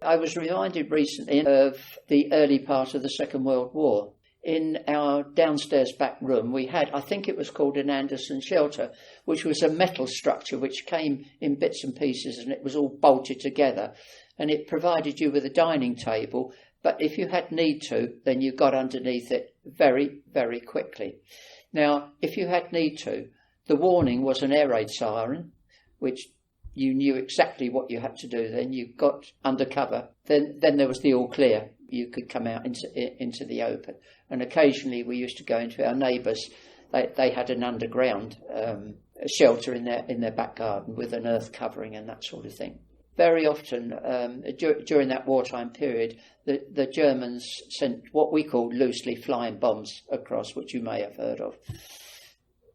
I was reminded recently of the early part of the Second World War. In our downstairs back room, we had, I think it was called an Anderson shelter, which was a metal structure which came in bits and pieces, and it was all bolted together. And it provided you with a dining table, but if you had need to, then you got underneath it very, very quickly. Now, if you had need to, the warning was an air raid siren, which you knew exactly what you had to do. Then you got under cover. Then there was the all clear. You could come out into the open. And occasionally we used to go into our neighbours. They had an underground shelter in their back garden with an earth covering and that sort of thing. Very often during that wartime period, the Germans sent what we called loosely flying bombs across, which you may have heard of,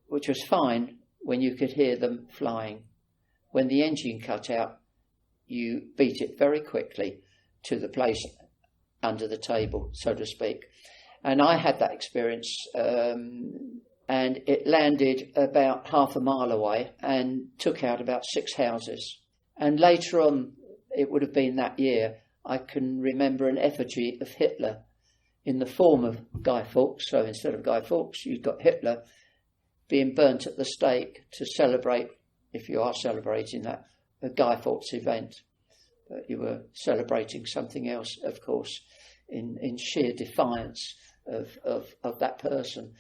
which was fine when you could hear them flying. When the engine cut out, you beat it very quickly to the place under the table, so to speak. And I had that experience, and it landed about half a mile away and took out about 6 houses. And later on, it would have been that year, I can remember an effigy of Hitler in the form of Guy Fawkes. So instead of Guy Fawkes, you've got Hitler being burnt at the stake to celebrate, if you are celebrating that, a Guy Fawkes event. But you were celebrating something else, of course, in sheer defiance of that person.